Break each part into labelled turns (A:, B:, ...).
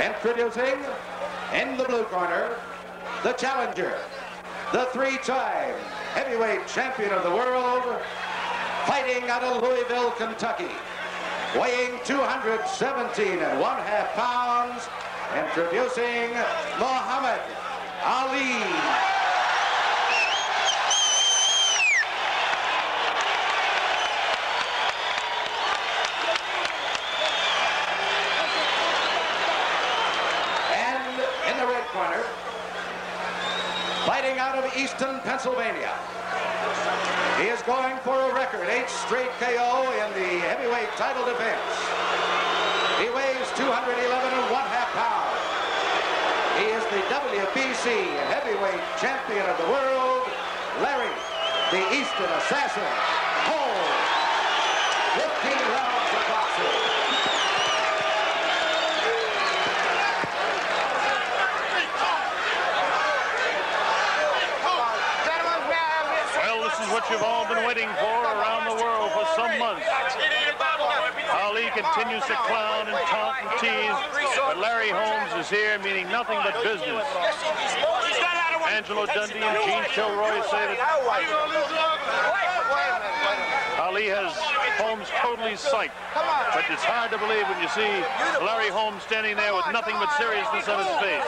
A: Introducing, in the blue corner, the challenger, the three-time heavyweight champion of the world, fighting out of Louisville, Kentucky, weighing 217 1/2 pounds, introducing Muhammad Ali. Corner, fighting out of Easton, Pennsylvania. He is going for a record 8 straight KO in the heavyweight title defense. He weighs 211 1/2 pounds. He is the WBC heavyweight champion of the world, Larry, the Easton Assassin, Holmes. 15 rounds of boxing.
B: What you've all been waiting for around the world for some months. Ali continues to clown and taunt and tease, but Larry Holmes is here meaning nothing but business. Angelo Dundee and Gene Kilroy say that Ali has Holmes totally psyched, but it's hard to believe when you see Larry Holmes standing there with nothing but seriousness on his face.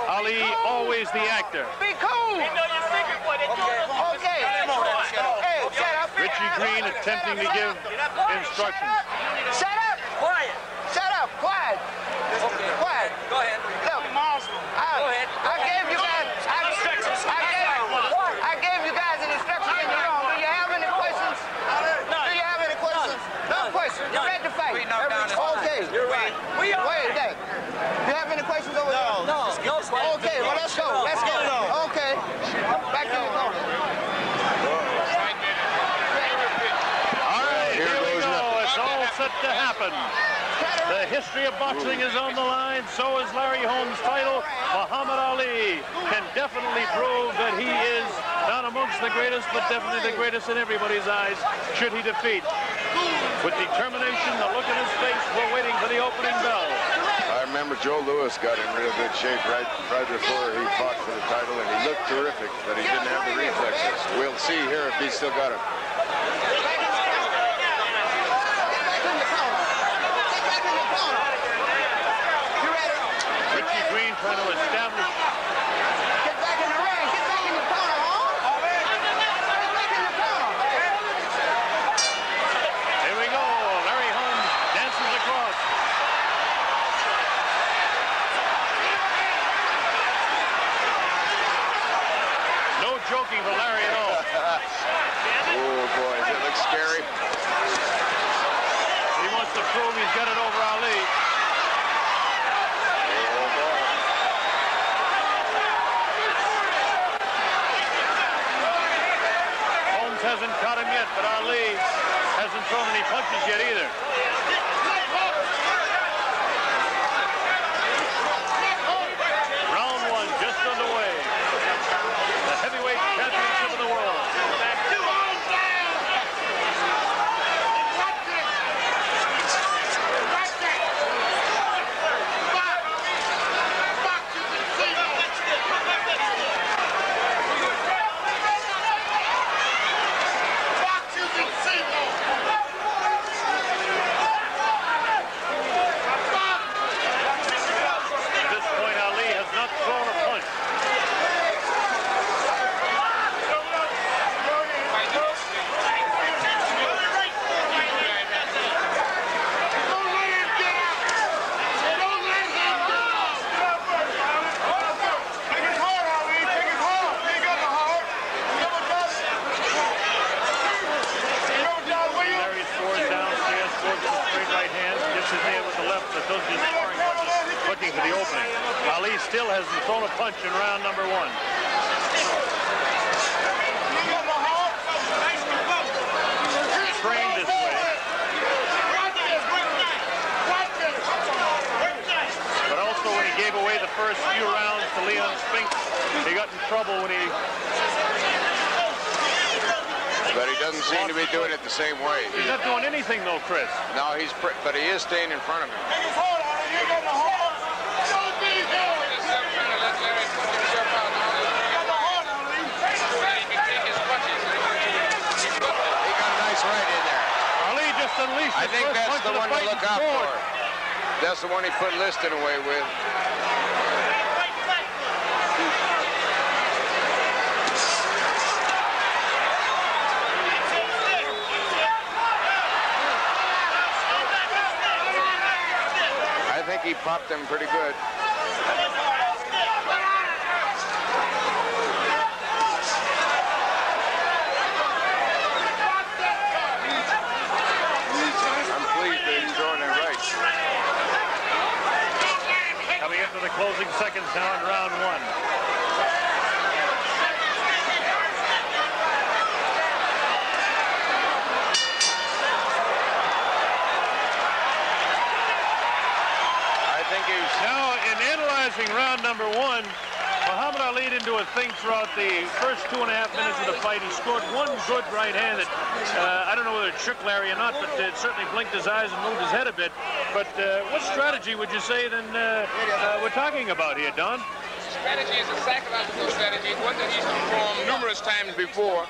B: Ali, always the actor.
C: Be cool. Okay. Hey, shut up.
B: Richie Green attempting to give instructions.
C: Shut up. Quiet. Shut up. Quiet. Okay. Quiet. Go ahead. Look. Go ahead. I gave you guys. I gave you guys an instruction in your own. Do you have any questions? No. Do you have any questions? No questions. You're ready to fight. Okay. You're right. Wait a second. Do you have any questions over there? No. Okay. Well, let's go. Let's go. Okay. Back to your corner.
B: Set to happen. The history of boxing is on the line. So is Larry Holmes' title. Muhammad Ali can definitely prove that he is not amongst the greatest, but definitely the greatest in everybody's eyes, should he defeat. With determination, the look in his face, we're waiting for the opening bell.
D: I remember Joe Louis got in real good shape right before he fought for the title, and he looked terrific, but he didn't have the reflexes. We'll see here if he's still got it.
B: Trying to establish.
C: Get back in the ring. Get back in the corner, huh? Get back in the corner.
B: Here we go. Larry Holmes dances across. No joking for Larry at all.
D: Oh, boy, that looks scary.
B: He wants to prove he's got it over Ali. Hasn't caught him yet, but Ali hasn't thrown any punches yet either. Round one just underway. The heavyweight championship of the world. Looking for the opening. Ali still hasn't thrown a punch in round number one. Trained this way. But also when he gave away the first few rounds to Leon Spinks, he got in trouble when he...
D: But he doesn't seem to be doing it the same way.
B: He's not doing anything though, Chris.
D: No, but he is staying in front of him. I think that's the one to look out for. That's the one he put Liston away with. I think he popped them pretty good.
B: The closing seconds now in round one.
D: I think he's
B: now in analyzing round number one. Muhammad Ali didn't do a thing throughout the first 2.5 minutes of the fight. He scored one good right hand that I don't know whether it shook Larry or not, but it certainly blinked his eyes and moved his head a bit. But what strategy would you say then we're talking about here, Don?
E: Strategy is a psychological strategy. It's one that he's performed numerous times before.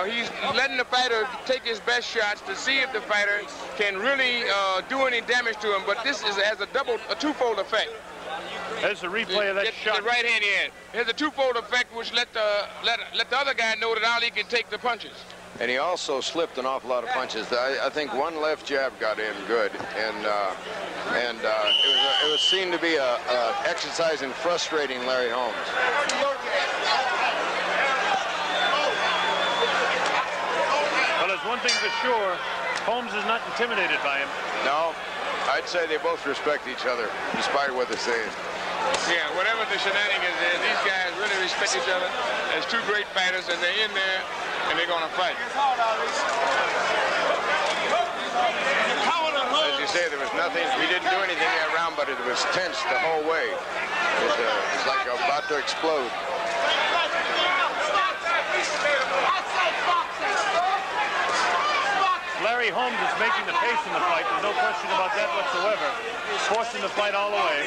E: He's letting the fighter take his best shots to see if the fighter can really do any damage to him. But this has a twofold effect.
B: There's a replay of that shot.
E: The right hand he had. It has a twofold effect, which let the other guy know that Ali can take the punches.
D: And he also slipped an awful lot of punches. I think one left jab got in good, and it was seen to be a exercise in frustrating Larry Holmes.
B: Well, there's one thing for sure. Holmes is not intimidated by him.
D: No, I'd say they both respect each other, despite what they're saying.
E: Yeah, whatever the shenanigans is, these guys really respect each other as two great fighters, and they're in there, and they're going to fight.
D: As you say, there was nothing, he didn't do anything that round, but it was tense the whole way. It's like about to explode.
B: Larry Holmes is making the pace in the fight. There's no question about that whatsoever. Forcing the fight all the way.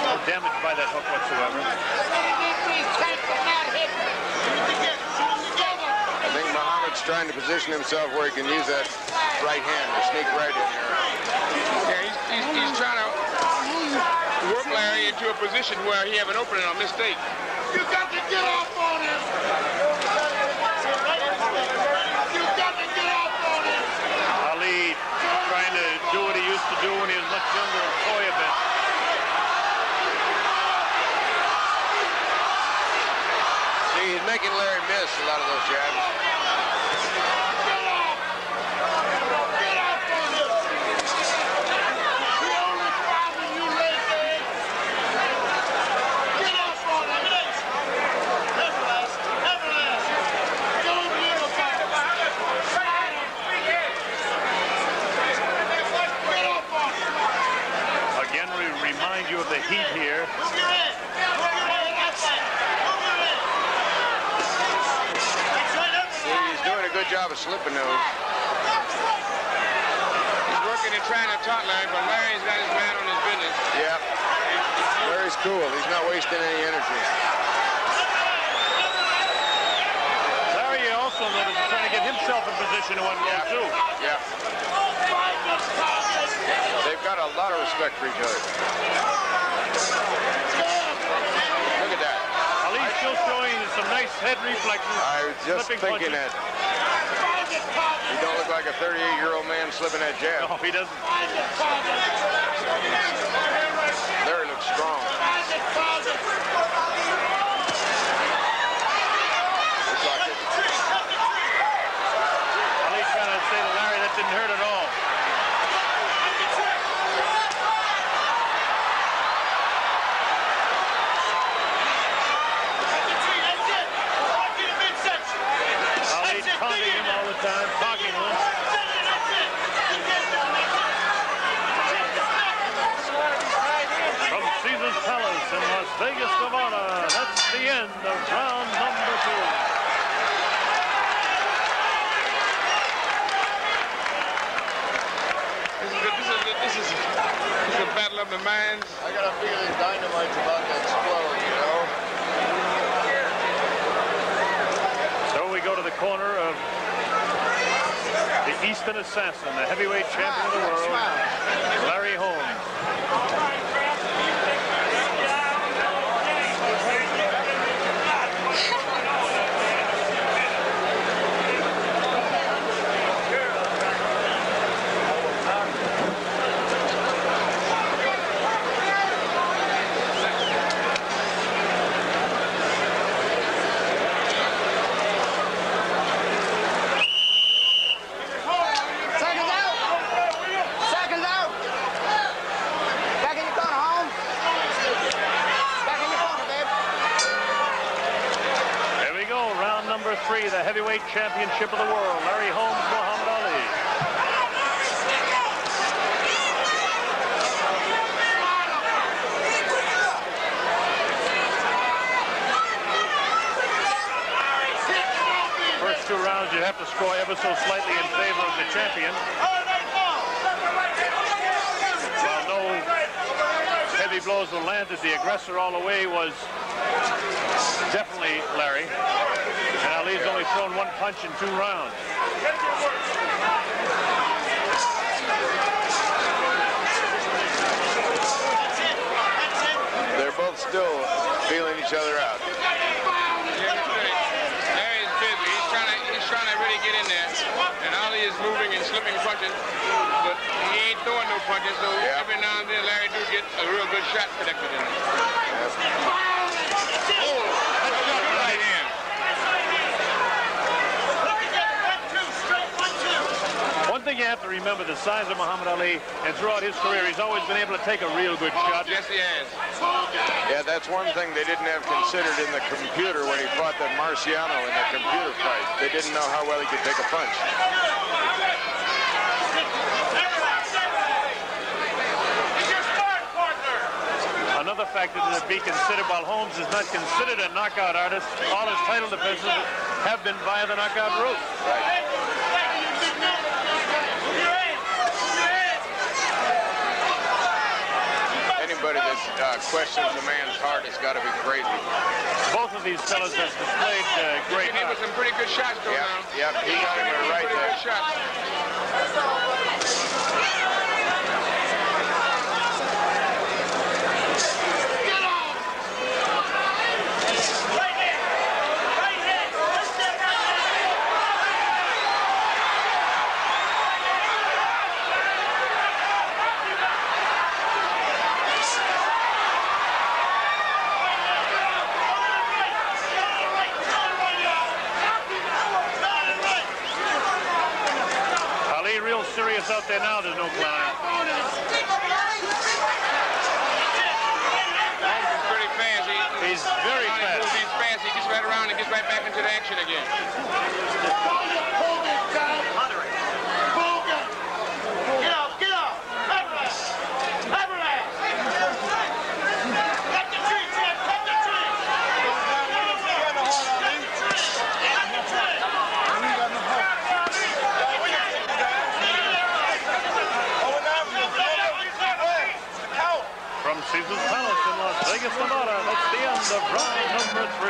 B: No damage by that hook whatsoever.
D: I think Muhammad's trying to position himself where he can use that right hand to sneak right in there.
E: Yeah, he's trying to work Larry into a position where he have an opening or mistake. You got to get off on him! You got to get off on him!
B: Ali trying to do what he used to do when he was much younger and toy a bit.
D: See, he's making Larry miss a lot of those jabs.
B: The heat here.
D: See, he's doing a good job of slipping those.
E: He's working and trying to talk Larry, but Larry's got his man on his business.
D: Yeah. Larry's cool. He's not wasting any energy.
B: Larry also noticed he's trying to get himself in position to unload too.
D: Yeah. They've got a lot of respect for each other. Look at that.
B: Ali's still showing some nice head reflexes.
D: I was just thinking
B: punches.
D: that. He don't look like a 38-year-old man slipping that jab.
B: No, he doesn't.
D: Larry looks strong. Looks like it.
B: Ali's trying to say to Larry that didn't hurt at all. Taunting him all the time, talking to him. From Caesar's Palace in Las Vegas, Nevada, that's the end of round number 2.
E: battle of the minds.
D: I got a feeling dynamite's about to explode, you know.
B: So we go to the corner of the Eastern Assassin, the heavyweight champion of the world, Larry Holmes.
C: Seconds out. Back in your corner, Holmes. Back in your corner, babe.
B: There we go, round number 3, the heavyweight championship of the world, Larry Holmes, Muhammad Ali. First 2 rounds, you have to score ever so slightly in favor of the champion. While no heavy blows were landed, the aggressor all the way was definitely Larry. And Ali's only thrown 1 punch in 2 rounds.
D: They're both still feeling each other out.
E: Larry's busy. He's trying to really get in there. And Ali is moving and slipping punches, but he ain't throwing no punches, so every now and then Larry do get a real good shot connected in there. Oh, that's shot right in.
B: One thing you have to remember, the size of Muhammad Ali, and throughout his career, he's always been able to take a real good shot.
E: Yes, he has.
D: Yeah, that's one thing they didn't have considered in the computer when he fought that Marciano in the computer fight. They didn't know how well he could take a punch.
B: Another factor to be considered, while Holmes is not considered a knockout artist, all his title defenses have been via the knockout route.
D: Right. Anybody that questions a man's heart has got to be crazy.
B: Both of these fellas have displayed great
E: He was some pretty good shots though now.
D: Yep, he got him right there.
E: Good shots.
B: Serious out there now, there's no clown.
E: Holmes is pretty fast.
B: He's very fast.
E: He's fast. He gets right around and gets right back into the action again.
C: Get up.
B: From Caesar's Palace in Las Vegas, Nevada, that's the end of round number 3.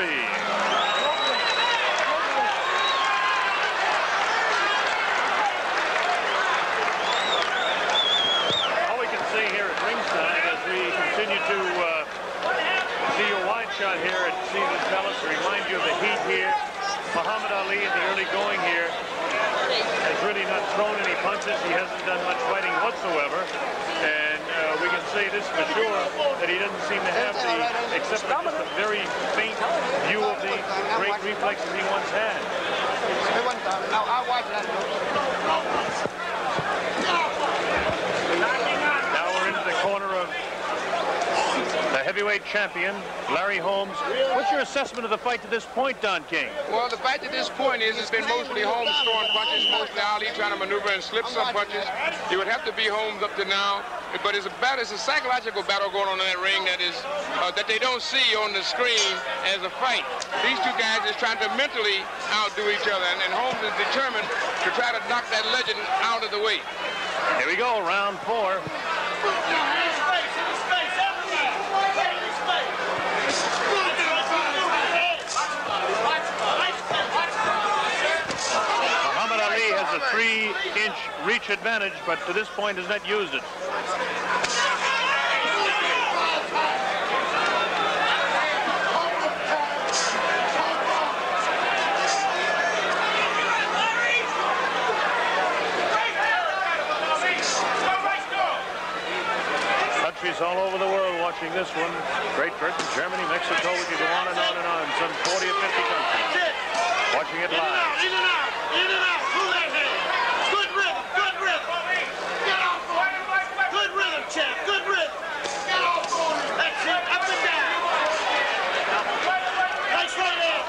B: All we can see here at ringside as we continue to see your wide shot here at Caesar's Palace to remind you of the heat here. Muhammad Ali in the early going here has really not thrown any punches. He hasn't done much fighting whatsoever. And we can say this for sure, that he doesn't seem to have the, except for just a very faint view of the great reflexes he once had.
C: No, I watched that.
B: Now we're into the corner of the heavyweight champion, Larry Holmes. What's your assessment of the fight to this point, Don King?
E: Well, the fight to this point is it's been mostly Holmes throwing punches, mostly Ali trying to maneuver and slip some punches. It would have to be Holmes up to now, but it's a psychological battle going on in that ring that is that they don't see on the screen as a fight. These two guys is trying to mentally outdo each other, and Holmes is determined to try to knock that legend out of the way.
B: Here we go, round 4. 3-inch reach advantage, but to this point has not used it. Countries all over the world watching this one. Great Britain, Germany, Mexico, we could go on and on and on. Some 40 or 50 countries watching it live.
F: In and out, in and out, pull that hand. Good rhythm, good rhythm. Get off on it. Good rhythm, champ, good rhythm. Get off on it. That's it, up and down. Nice right hand.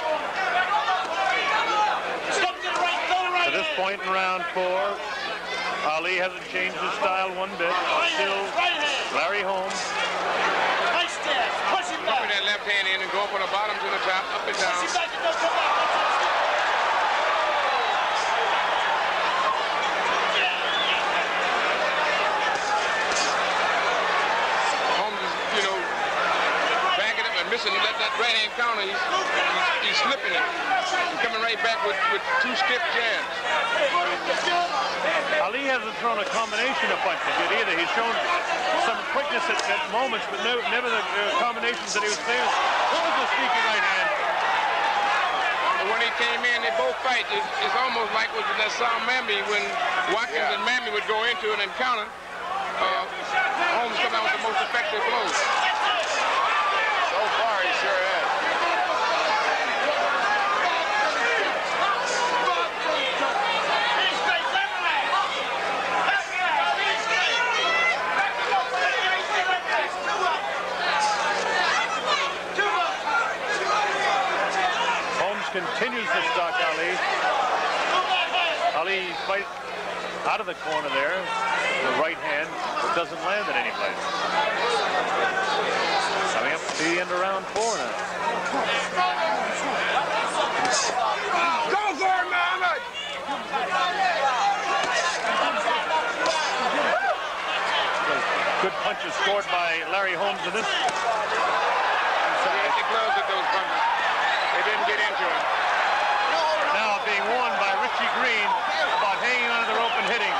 F: Step to the right, go to right hand.
B: At this point in round 4, Ali hasn't changed his style one bit. Still Larry Holmes.
F: Nice jab. Push him back.
E: Put that left hand in and go up on the bottom to the top, up and down.
F: Push him back and don't come back.
E: Holmes is, you know, backing up and missing. Let that right hand counter. He's slipping it. He's coming right back with 2 stiff jabs.
B: Ali hasn't thrown a combination of punches yet either. He's shown some quickness at moments, but never the combinations that he was famous. What was the sneaky right hand?
E: When he came in, they both fight. It's almost like with that Sal Mamby when Watkins and Mamby would go into an encounter. Holmes come out with the most effective blows.
D: So far, he sure has.
B: Continues to stalk Ali. Ali fight out of the corner there. The right hand, but doesn't land at any place. Coming up to the end of round 4 now.
E: Go for it, Muhammad!
B: Good punches scored by Larry Holmes in this.
E: He hit the gloves with those punches. They didn't get into him.
B: Now being warned by Richie Green about hanging onto the rope and hitting.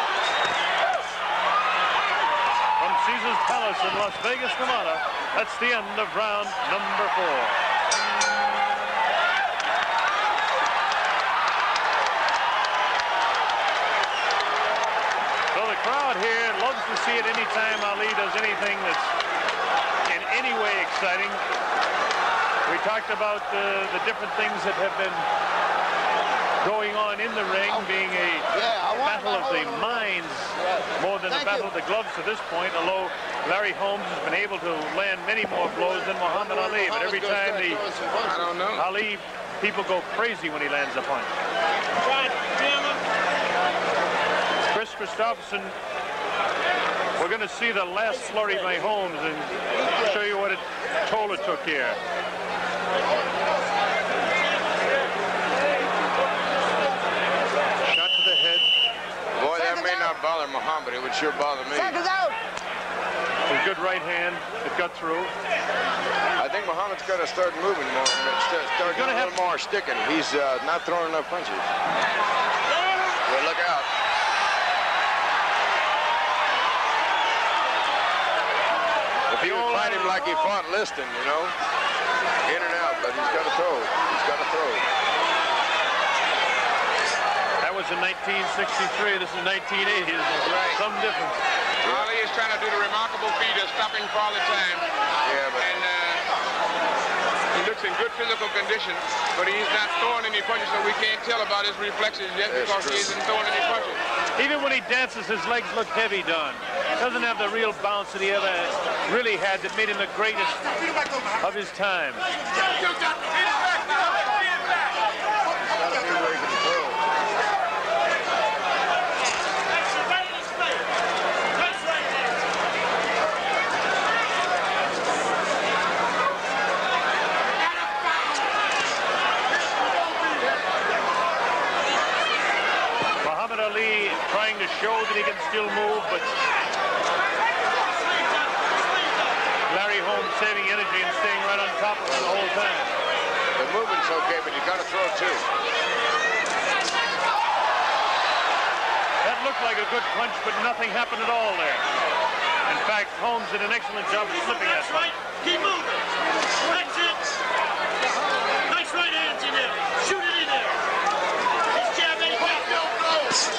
B: From Caesar's Palace in Las Vegas, Nevada, that's the end of round number 4. So the crowd here loves to see it anytime Ali does anything that's in any way exciting. We talked about the different things that have been going on in the ring, being a battle of the minds more than a battle of the gloves to this point, although Larry Holmes has been able to land many more blows than Muhammad Ali, but every time Ali, people go crazy when he lands a punch. Chris Christopherson, we're going to see the last flurry by Holmes and show you what toll it took here. Shot to the head.
D: Boy, that may not bother Muhammad. It would sure bother me.
C: Seconds out.
B: A good right hand. It got through.
D: I think Muhammad's got to start moving more. Start doing a little more sticking. He's not throwing enough punches. Well, look out. If he would fight him like he fought Liston, you know, in and out, but he's got to throw. He's got to throw.
B: That was in 1963. This is 1980. Right. Some difference.
E: Ali is trying to do the remarkable feat of stopping for all the time.
D: Yeah, but...
E: And he looks in good physical condition, but he's not throwing any punches, so we can't tell about his reflexes yet because he isn't throwing any punches.
B: Even when he dances, his legs look heavy, Don. Doesn't have the real bounce that he ever really had that made him the greatest of his time. Muhammad Ali trying to show that he can still move, but Larry Holmes saving energy and staying right on top of it the whole time.
D: The movement's okay, but you got to throw too.
B: looked like a good punch, but nothing happened at all there. In fact, Holmes did an excellent job of slipping that punch.
F: Right. Keep moving. That's it. Nice right hands in there. Shoot it in there. This jab ain't got no blows.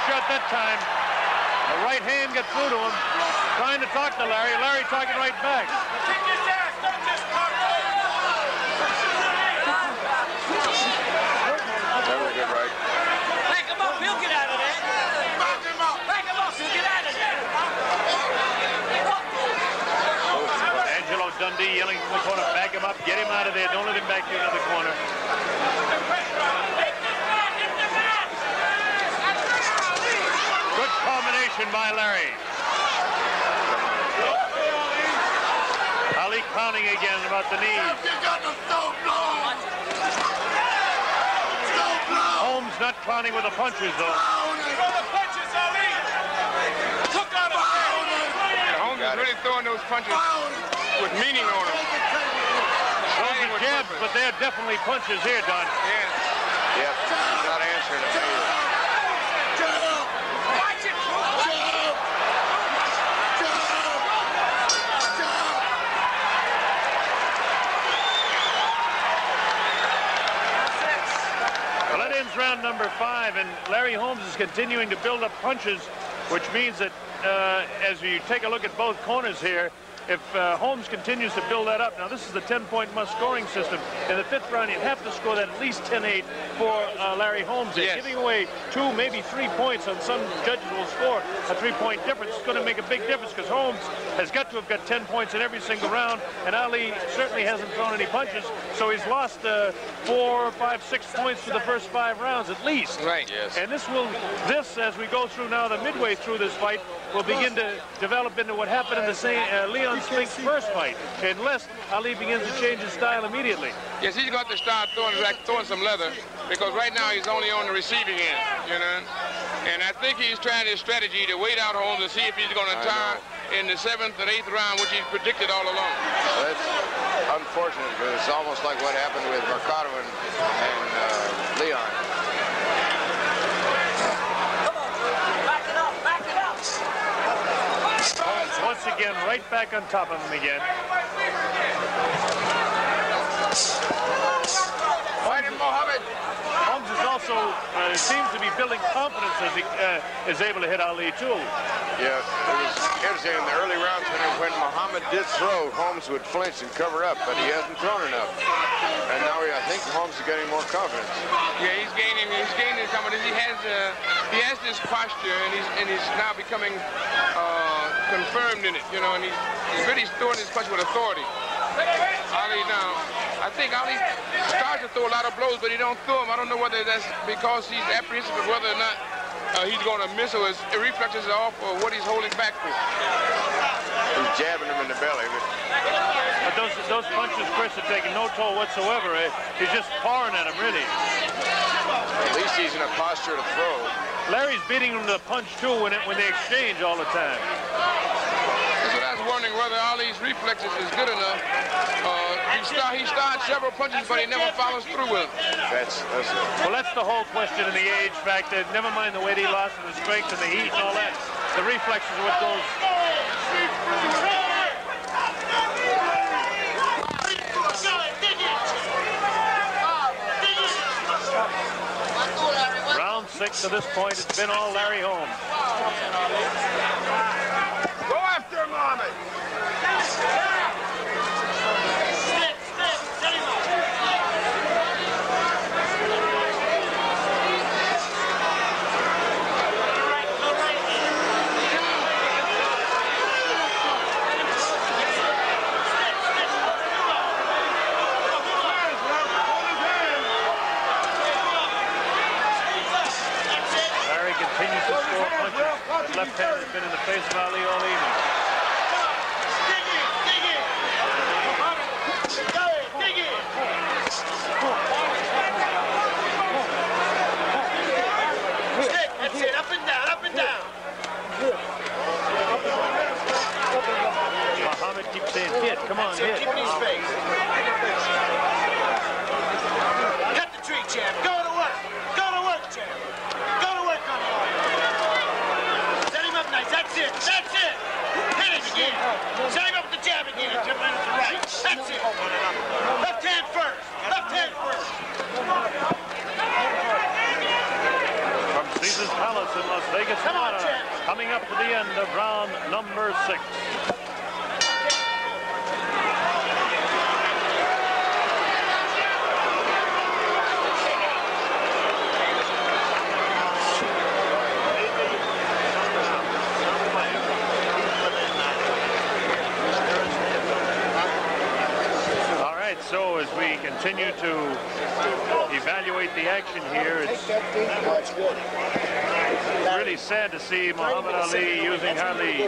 B: Shot that time. The right hand got through to him, trying to talk to Larry. Larry talking right back.
D: Very good right.
F: Back him up, he'll get out of there. Back him up. Back him up, he'll get out of there.
B: Angelo Dundee yelling from the corner, back him up, get him out of there, don't let him back you into the corner. Good combination by Larry. Ali clowning again about the knees. Holmes not clowning with the punches, though.
E: Holmes is really throwing those punches with meaning on them.
B: Those are jabs, but they're definitely punches here, Don.
E: Yeah.
D: Yep, not answering them either.
B: Well, that ends round number 5, and Larry Holmes is continuing to build up punches, which means that as you take a look at both corners here, if Holmes continues to build that up, now this is the 10-point must-scoring system. In the 5th round, you'd have to score that at least 10-8 for Larry Holmes.
E: Yes.
B: Giving away 2, maybe 3 points on some judges will score a 3-point difference. It's going to make a big difference because Holmes has got to have got 10 points in every single round, and Ali certainly hasn't thrown any punches, so he's lost 4, 5, 6 points for the first 5 rounds at least.
E: Right.
D: Yes.
B: And this, as we go through now, the midway through this fight, will begin to develop into what happened in the Leon Spink's first fight, unless Ali begins to change his style immediately.
E: Yes, he's got to start throwing some leather, because right now he's only on the receiving end, you know. And I think he's trying his strategy to wait out Holmes and see if he's going to tire in the 7th and 8th round, which he's predicted all along.
D: Well, that's unfortunate, because it's almost like what happened with Mercado and Leon.
B: Holmes once again right back on top of him again.
E: Fight him, Mohammed.
B: Holmes is also seems to be building confidence as he is able to hit Ali too.
D: Yeah, it was interesting in the early rounds when Muhammad did throw, Holmes would flinch and cover up, but he hasn't thrown enough. And now I think Holmes is getting more confidence.
E: Yeah, he's gaining confidence. He has this posture, and he's now becoming confirmed in it, you know, and he's really throwing his punch with authority. Ali now, I think Ali starts to throw a lot of blows, but he don't throw them. I don't know whether that's because he's apprehensive of whether or not he's going to miss, or his reflexes are off, or what he's holding back for.
D: He's jabbing him in the belly.
B: But those punches, Chris, are taking no toll whatsoever. He's just pawing at him, really.
D: At least he's in a posture to throw.
B: Larry's beating him to the punch, too, when they exchange all the time.
E: So that's wondering whether Ali's reflexes is good enough. He starts several punches, but he never follows through with them.
B: Well, that's the whole question in the age factor. Never mind the weight he lost and the strength and the heat and all that. The reflexes are what goes. Round 6 to this point, it's been all Larry Holmes.
E: Go after him, Mohammed.
B: Continues to score punches. His left hand has been in the face of Ali all evening. coming up to the end of round number 6. So as we continue to evaluate the action here, it's really sad to see Muhammad Ali using hardly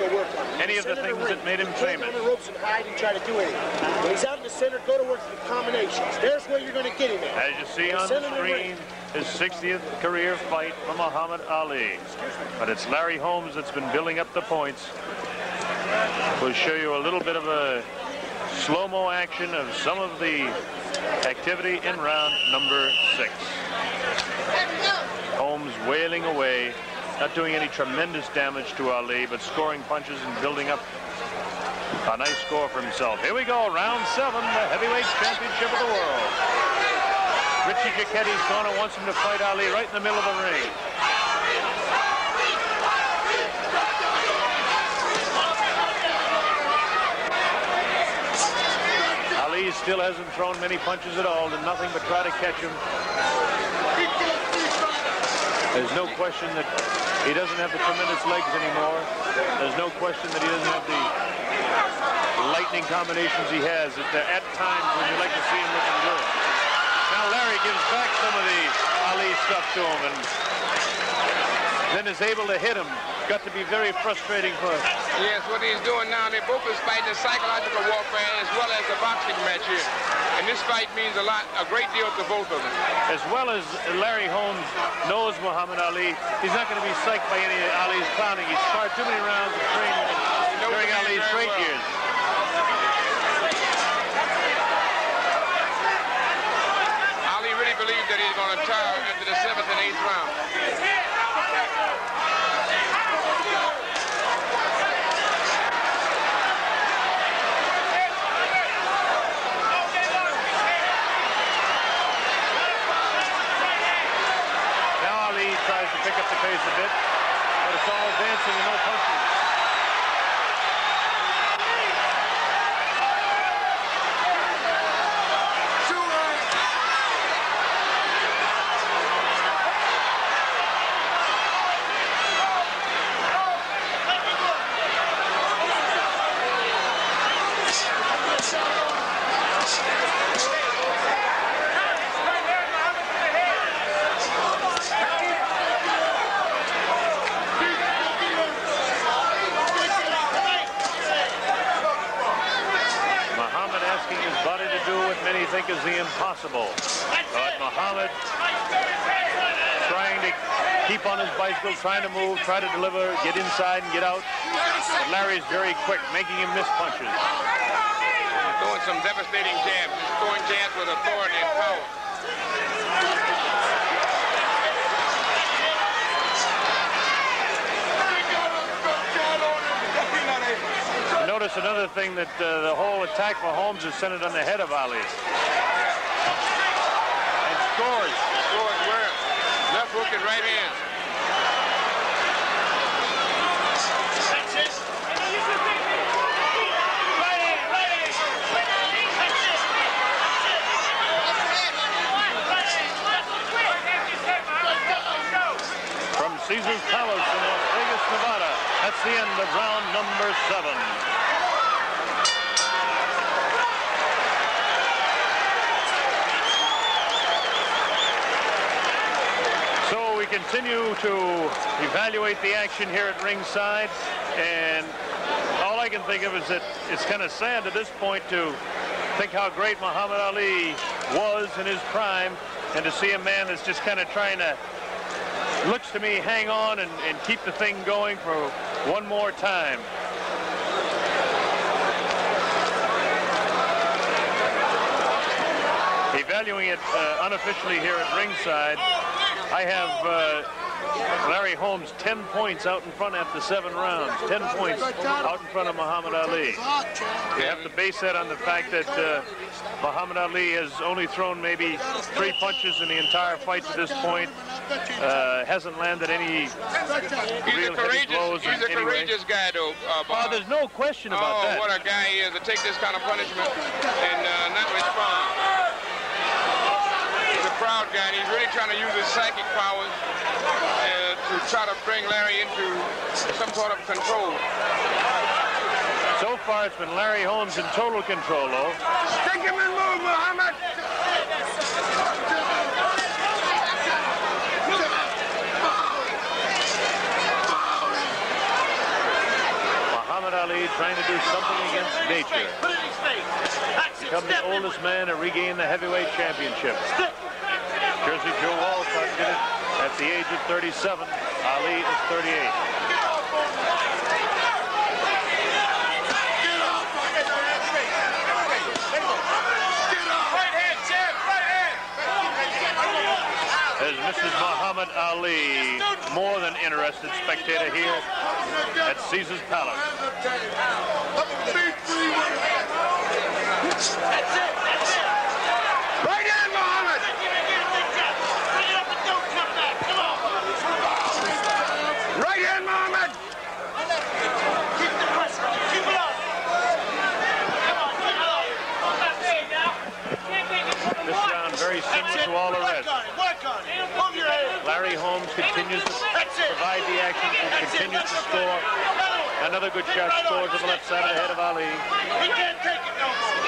B: any of the things that made him famous.
F: On the ropes and hide and try to do anything. When he's out in the center, go to work with combinations. There's where you're going to get him at.
B: As you see on the screen, his 60th career fight for Muhammad Ali. But it's Larry Holmes that's been building up the points. We'll show you a little bit of a slow-mo action of some of the activity in round number 6. Holmes wailing away, not doing any tremendous damage to Ali, but scoring punches and building up a nice score for himself. Here we go, round 7, the heavyweight championship of the world. Richie Giacchetti's corner wants him to fight Ali right in the middle of the ring. Ali still hasn't thrown many punches at all, did nothing but try to catch him. There's no question that he doesn't have the tremendous legs anymore. There's no question that he doesn't have the lightning combinations he has at times when you like to see him looking good. Now Larry gives back some of the Ali stuff to him and then is able to hit him. Got to be very frustrating for him.
E: Yes, what he's doing now, they both is fighting the psychological warfare as well as the boxing match here. And this fight means a great deal to both of them.
B: As well as Larry Holmes knows Muhammad Ali, he's not going to be psyched by any of Ali's clowning. He's sparred too many rounds of training during Ali's great years.
E: Ali really believes that he's going to tire after the 7th and 8th round.
B: Tries to pick up the pace a bit, but it's all dancing and no punching. Many think is the impossible. But Muhammad trying to keep on his bicycle, trying to move, try to deliver, get inside and get out. But Larry's very quick, making him miss punches.
E: Throwing some devastating jabs. He's throwing jabs with authority and power.
B: Notice another thing that the whole attack for Holmes is centered on the head of Ali. And scores.
E: Scores where? Left hook and right hand.
F: That's it.
B: From Caesar's Palace in Las Vegas, Nevada, that's the end of round number 7. We continue to evaluate the action here at ringside, and all I can think of is that it's kind of sad at this point to think how great Muhammad Ali was in his prime, and to see a man that's just kind of trying to, looks to me, hang on and keep the thing going for one more time. Evaluating it unofficially here at ringside, I have Larry Holmes 10 points out in front after 7 rounds. 10 points out in front of Muhammad Ali. You have to base that on the fact that Muhammad Ali has only thrown maybe 3 punches in the entire fight to this point. hasn't landed any real heavy blows.
E: He's a courageous guy, though, Bob.
B: There's no question about that.
E: Oh, what a guy he is to take this kind of punishment and not respond. He's a proud guy, and he's really trying to use his psychic powers to try to bring Larry into some sort of control.
B: So far, it's been Larry Holmes in total control, though.
E: Stick him and move, Muhammad!
B: Muhammad Ali trying to do something against nature. Become the oldest man to regain the heavyweight championship. Jersey Joe Walcott did it at the age of 37. Ali is 38. There's Mrs. Muhammad Ali, more than interested spectator here at Caesar's Palace.
F: That's it.
E: Right in, Muhammad!
F: Bring it up and don't come back. Come on.
E: Right in, Muhammad!
F: Keep the pressure on. Keep it up. Come on, keep it up.
B: This round very similar to all the rest.
F: Work on it. Move your head.
B: Larry Holmes continues to provide the action and continues to score. Another good shot scored to the left side of the head of Ali.
F: He can't take it no more.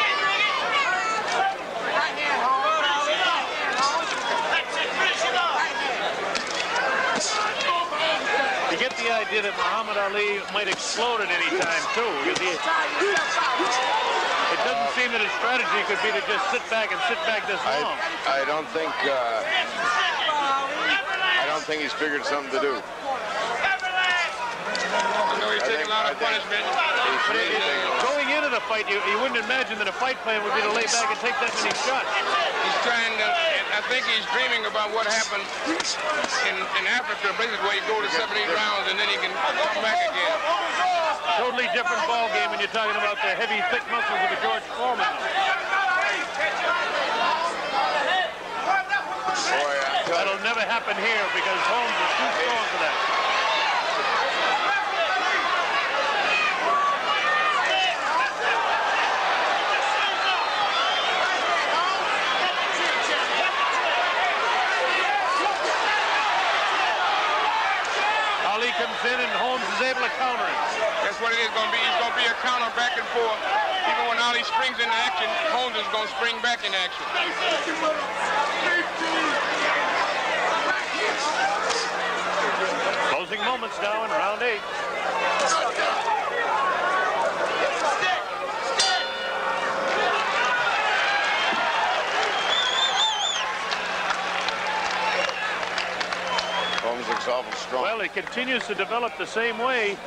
B: You get the idea that Muhammad Ali might explode at any time, too. Because it doesn't seem that his strategy could be to just sit back this long.
D: I don't think he's figured something to do.
E: I know he's taking a lot of punishment.
B: Going into the fight, you wouldn't imagine that a fight plan would be to lay back and take that many shots.
E: He's trying to, I think he's dreaming about what happened in Africa, places where you go to 7, 8 rounds and then he can come back again.
B: Totally different ball game when you're talking about the heavy, thick muscles of a George Foreman. That'll never happen here because Holmes is too strong for that. Ali comes in and Holmes is able to counter him.
E: That's what it is going to be. He's going to be a counter back and forth. Even when Ali springs into action, Holmes is going to spring back into action.
B: Closing moments now in round 8.
D: Holmes looks awful strong.
B: Well, it continues to develop the same way.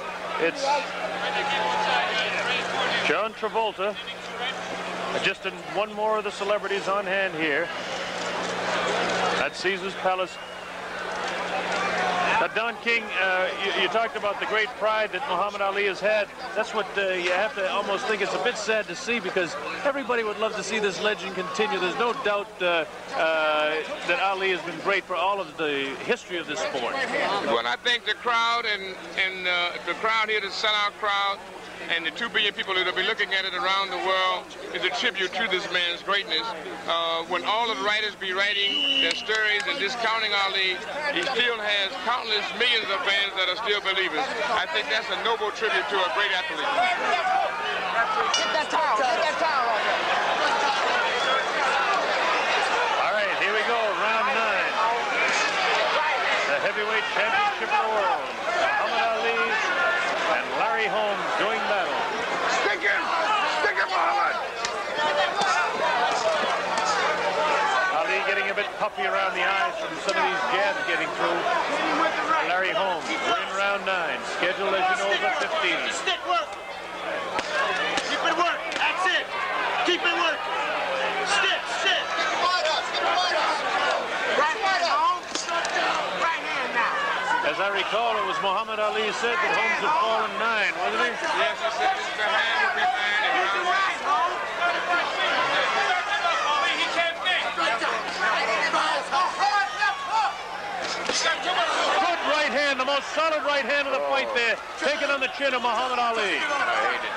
B: It's John Travolta. Just one more of the celebrities on hand here at Caesar's Palace. Now, Don King, you talked about the great pride that Muhammad Ali has had. That's what you have to almost think it's a bit sad to see because everybody would love to see this legend continue. There's no doubt that Ali has been great for all of the history of this sport.
E: Well, I think the crowd and the crowd here, the sellout crowd, and the 2 billion people that will be looking at it around the world is a tribute to this man's greatness. When all of the writers be writing their stories and discounting Ali, he still has countless millions of fans that are still believers. I think that's a noble tribute to a great athlete.
C: Get that towel. Get that towel off there.
B: All right, here we go, round 9. The heavyweight championship of the world. Muhammad Ali and Larry Holmes doing battle.
E: Stick him! Stick him, Muhammad!
B: Ali getting a bit puffy around the eyes from some of these jabs getting through. Larry Holmes, we're in round 9. Scheduled, as you know, over 15.
F: Stick work. Keep it work. That's it. Keep it work. Stick. Right hand, Holmes. Right hand now.
B: As I recall, it was Muhammad Ali said that Holmes had fallen 9, wasn't he?
E: Yes, he said the hand will be fine in round 9.
F: He can't think.
B: most solid right hand of the fight there, taken on the chin of Muhammad Ali.
D: I hate it.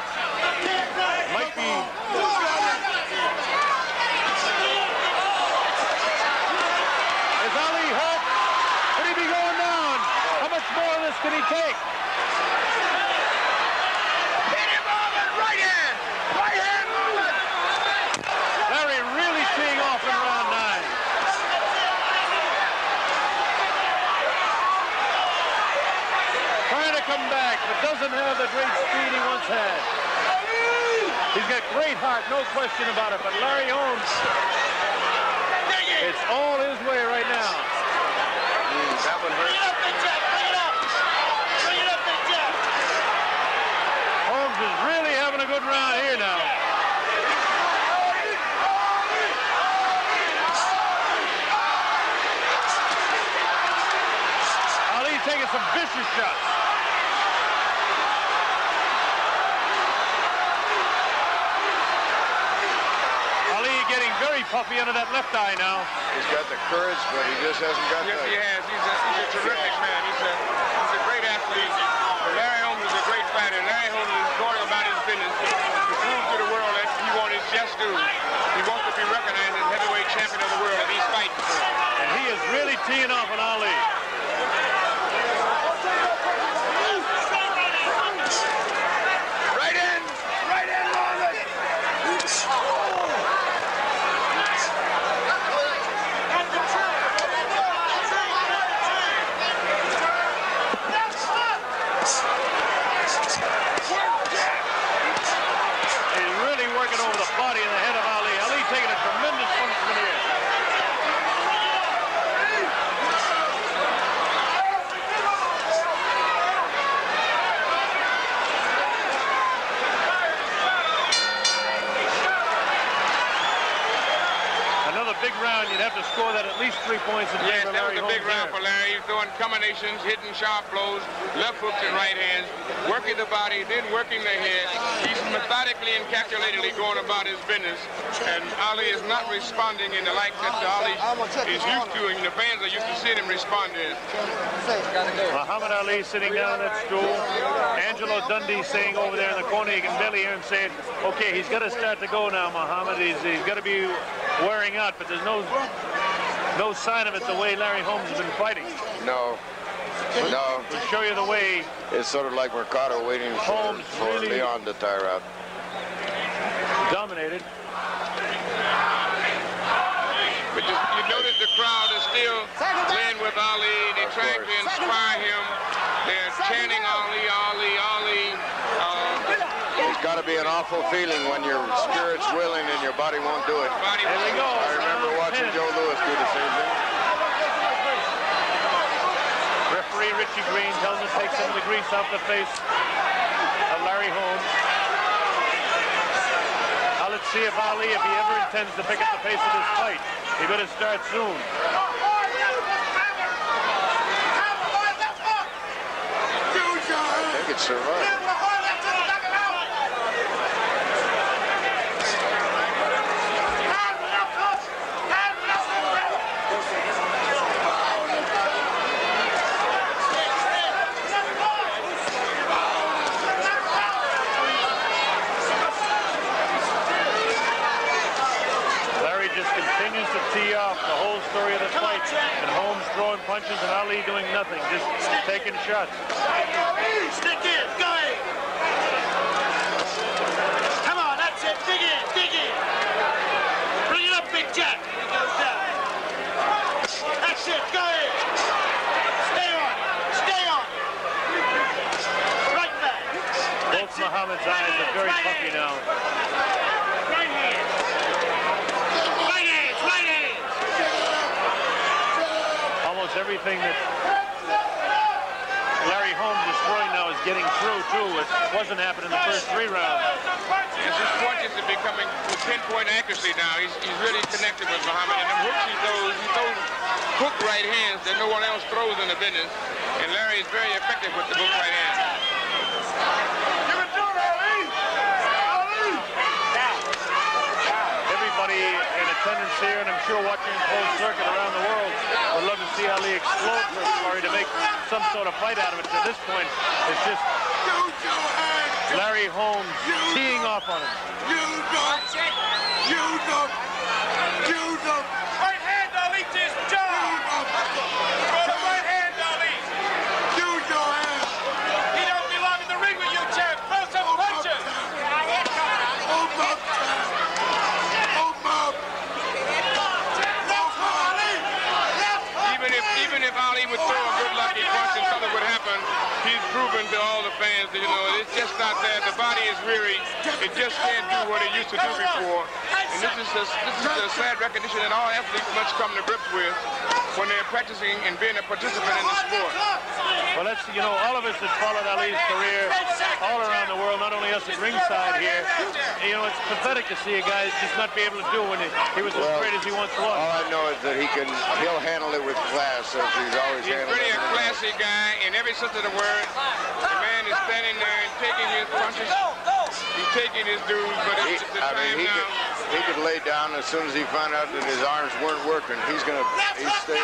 B: Might be... Is Ali hurt? Could he be going down? How much more of this can he take?
C: Hit him, Muhammad! Right hand! Right hand, Muhammad!
B: Larry really teeing off in round 9. Trying to come back, but doesn't have the great speed he once had. He's got great heart, no question about it, but Larry Holmes, it's all his way right now.
D: That one hurt.
F: Bring it up, Big Jack. Bring it up. Bring it up, Big Jack.
B: Holmes is really having a good round here now. Ali's taking some vicious shots. Ali getting very puffy under that left eye now.
D: He's got the courage, but he just hasn't got
E: Yes,
D: the...
E: he has. He's a terrific man. He's a great athlete. Larry Holmes is a great fighter. Larry Holmes is going about his business to prove to the world that he wants his just due. He wants to be recognized as heavyweight champion of the world that he's fighting for.
B: And he is really teeing off on Ali.
C: Right in! Right in, Muhammad!
B: He's really working over the body and the head of Ali. Ali taking a tremendous punishment here. Another big round, you'd have to score that at least 3 points in
E: Yes,
B: favor of
E: that
B: Larry
E: was a big
B: Holmes
E: round
B: there.
E: for Larry. He's throwing combinations, hitting sharp blows, left hooks and right hands, working the body, then working the head. He's methodically and calculatedly going about his business. And Ali is not responding in the like that Ali is used to, and the fans are used to seeing him respond to it.
B: Muhammad Ali sitting down on that stool. Angelo Dundee saying over there in the corner, you can barely hear him saying, okay, he's got to start to go now, Muhammad. He's got to be wearing out, but there's no sign of it the way Larry Holmes has been fighting.
D: No. No.
B: We'll show you the way
D: It's sort of like Mercado waiting for
B: really-
D: Leon to tire out.
B: dominated.
E: But you notice the crowd is still playing with Ali. They're trying to inspire him. They're chanting Ali, Ali, Ali.
D: It's got to be an awful feeling when your spirit's willing and your body won't do it.
B: There we go.
D: I remember watching Joe Louis do the same thing.
B: Referee Richie Green tells him to take some of the grease off the face of Larry Holmes. Now let's see if Ali, if he ever intends to pick up the pace of this fight, he better start soon.
D: I think it's survived.
B: Larry just continues to tee off the whole story of the fight, and Holmes throwing punches and Ali doing nothing, just taking shots.
F: Stick in. Go ahead. Come on, that's it. Dig in. Dig in. Bring it up, Big Jack. He goes down. That's it. Go ahead. Stay on. Stay on. Right back.
B: Both Muhammad's eyes are very puffy now.
F: Right hand. Right hands. Right hands.
B: Almost everything that Larry Holmes is throwing now is getting through, too. It wasn't happening in the first 3 rounds.
E: Yes, his punches are becoming with pinpoint accuracy now. He's really connected with Muhammad. And the hooks he throws hook right hands that no one else throws in the business. And Larry is very effective with the hook right hand.
B: Everybody in attendance here, and I'm sure watching closed circuit around the world, would love to see Ali explode for to make some sort of fight out of it. To this point, it's just Larry Holmes teeing off on him.
F: Use them. Right hand, Ali, to his jaw. The right hand, Ali. Use your hand. He don't belong in the ring with you, champ. Throw some punches. Hold up, champ. Hold up.
E: Even if Ali would throw a good lucky punch and something would happen, he's proven to all the fans that, you know, it's just not there. The body is weary. It just can't do what it used to do before. And this is a sad recognition that all athletes must come to grips with when they're practicing and being a participant in the sport.
B: Well, that's, you know, all of us that followed Ali's career all around the world, not only us at ringside here, you know, it's pathetic to see a guy just not be able to do when he was as great as he once was.
D: All I know is that he'll handle it with class, as he's always handled it.
E: He's really a classy guy in every sense of the word. The man is standing there and taking his punches. He's taking his dues, but it's the time now.
D: He could lay down as soon as he found out that his arms weren't working. He's staying there.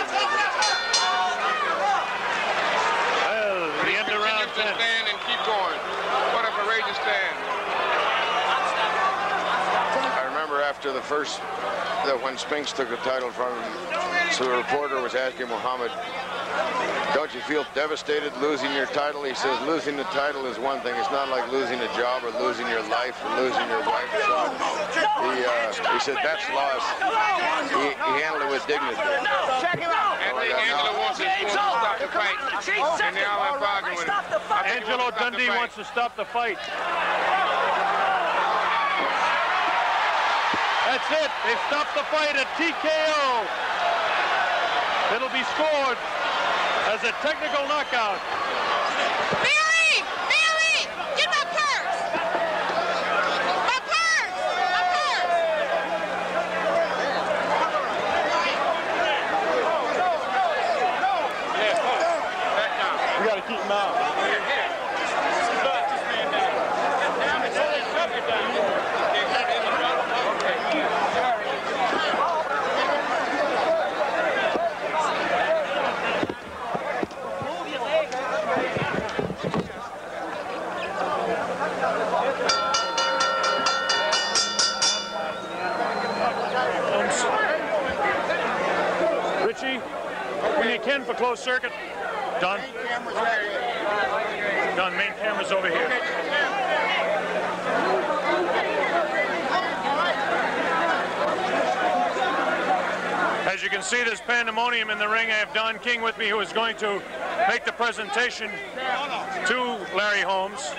B: Well, the end of round 10.
E: Stand and keep going. What a courageous stand.
D: I remember after the first, when Spinks took the title from him, so the reporter was asking Muhammad, don't you feel devastated losing your title? He says, losing the title is one thing. It's not like losing a job or losing your life or losing your wife. So he said, that's loss. He handled it with dignity.
F: Check him out.
E: Angelo wants to stop the fight. And they all have arguing with him.
B: Angelo Dundee wants to stop the fight. That's it. They've stopped the fight at TKO. It'll be scored as a technical knockout.
G: Mary! Mary! Get my purse! My purse! My purse!
B: We got to keep him out. When you can for closed circuit. Don? Don, main camera's over here. As you can see, there's pandemonium in the ring. I have Don King with me, who is going to make the presentation to Larry Holmes.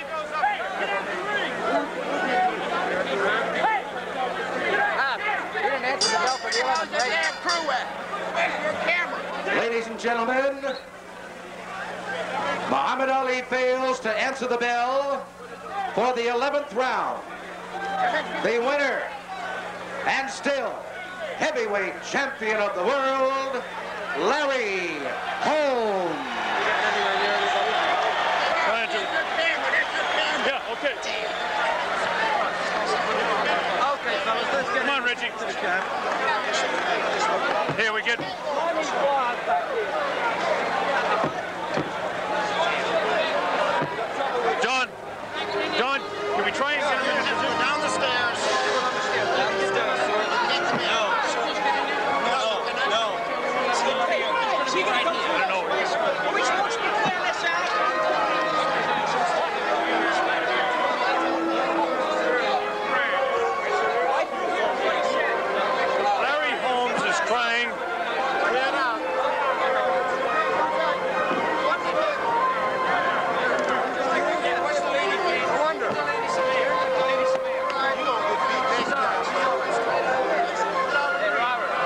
A: Ladies and gentlemen, Muhammad Ali fails to answer the bell for the 11th round. The winner, and still heavyweight champion of the world, Larry Holmes.
B: Yeah, okay.
F: Okay, fellas, let's get
B: Come on, Richie. Here we get. John, can we try and get him down the stairs?
F: down the stairs. No.
B: I don't know.
F: Are we supposed to be clearing this out?
B: Larry Holmes is trying.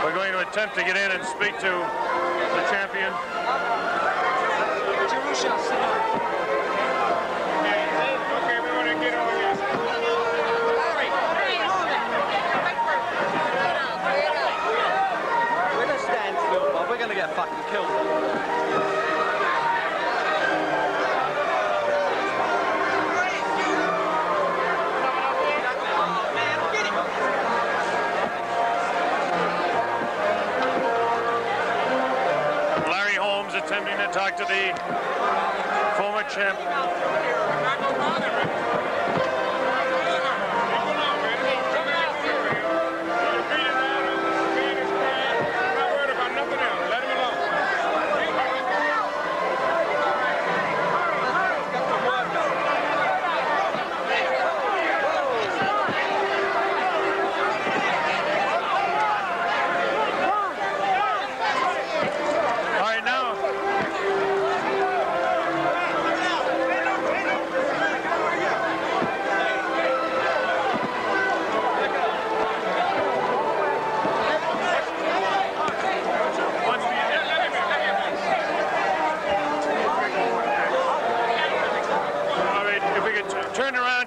B: We're going to attempt to get in and speak to the champion.
E: Okay, we want to get over here.
F: We're gonna stand still, Bob. We're gonna get fucking killed.
B: attempting to talk to the former champ.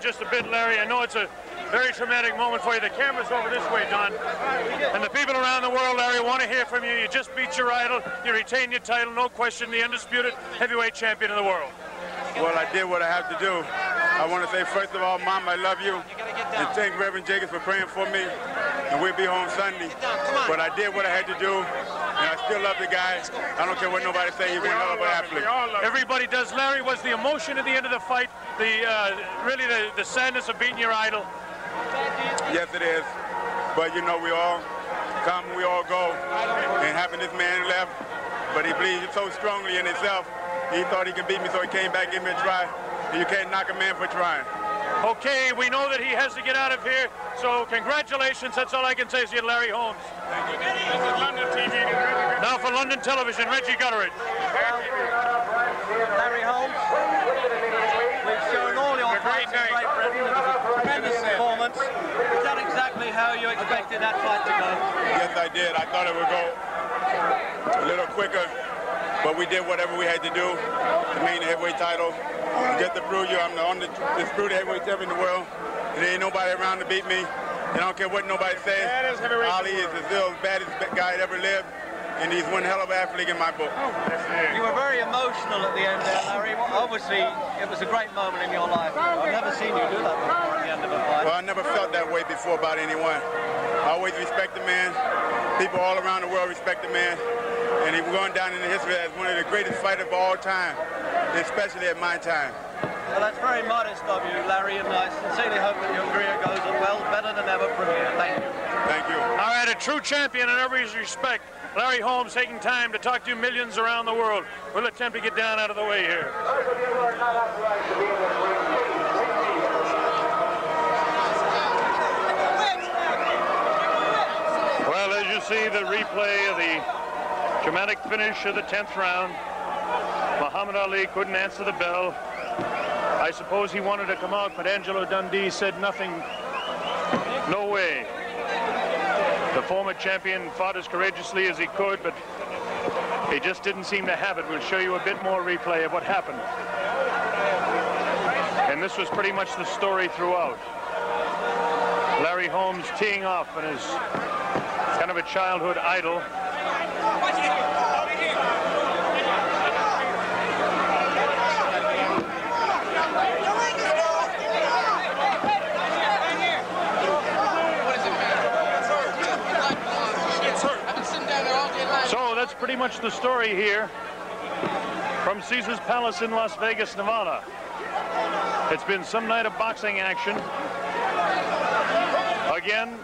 B: Just a bit, Larry. I know it's a very traumatic moment for you. The camera's over this way, Don. And the people around the world, Larry, want to hear from you. You just beat your idol. You retain your title, no question, the undisputed heavyweight champion of the world.
H: Well, I did what I have to do. I want to say, first of all, Mom, I love you. And thank Reverend Jacobs for praying for me. And we'll be home Sunday. But I did what I had to do. And I still love the guy. I don't care what nobody say. He's one hell of an athlete.
B: Everybody does. Larry, was the emotion at the end of the fight, really the sadness of beating your idol?
H: Yes, it is. But, you know, we all come, we all go. And having this man left, but he believes so strongly in himself, he thought he could beat me, so he came back, gave me a try. And you can't knock a man for trying.
B: Okay, we know that he has to get out of here, so congratulations. That's all I can say to you, Larry Holmes.
H: Thank you.
B: This is London TV. Now for London Television, Reggie Gutteridge.
I: Larry Holmes, we've shown all your fights in Great Britain. It was a tremendous performance. Is that exactly how you expected that fight to go?
H: Yes, I did. I thought it would go a little quicker, but we did whatever we had to do to maintain the heavyweight title. Just to prove you, I'm the only disputed heavyweight champion in the world. There ain't nobody around to beat me. And I don't care what nobody says. Ali is the baddest guy that ever lived, and he's one hell of an athlete in my book.
I: You were very emotional at the end there, Larry. Obviously, it was a great moment in your life. I've never seen you do that before at the end of a fight.
H: Well, I never felt that way before about anyone. I always respect the man. People all around the world respect the man. And he's going down in the history as one of the greatest fighters of all time, especially at my time.
I: Well, that's very modest of you, Larry, and I sincerely hope that your career goes well, better than ever from here. Thank you.
H: Thank you.
B: All right, a true champion in every respect. Larry Holmes taking time to talk to millions around the world. We'll attempt to get down out of the way here. Well, as you see the replay of the dramatic finish of the 10th round, Muhammad Ali couldn't answer the bell. I suppose he wanted to come out, but Angelo Dundee said nothing. No way. The former champion fought as courageously as he could, but he just didn't seem to have it. We'll show you a bit more replay of what happened. And this was pretty much the story throughout. Larry Holmes teeing off on his kind of a childhood idol. So that's pretty much the story here from Caesar's Palace in Las Vegas, Nevada. It's been some night of boxing action. Again.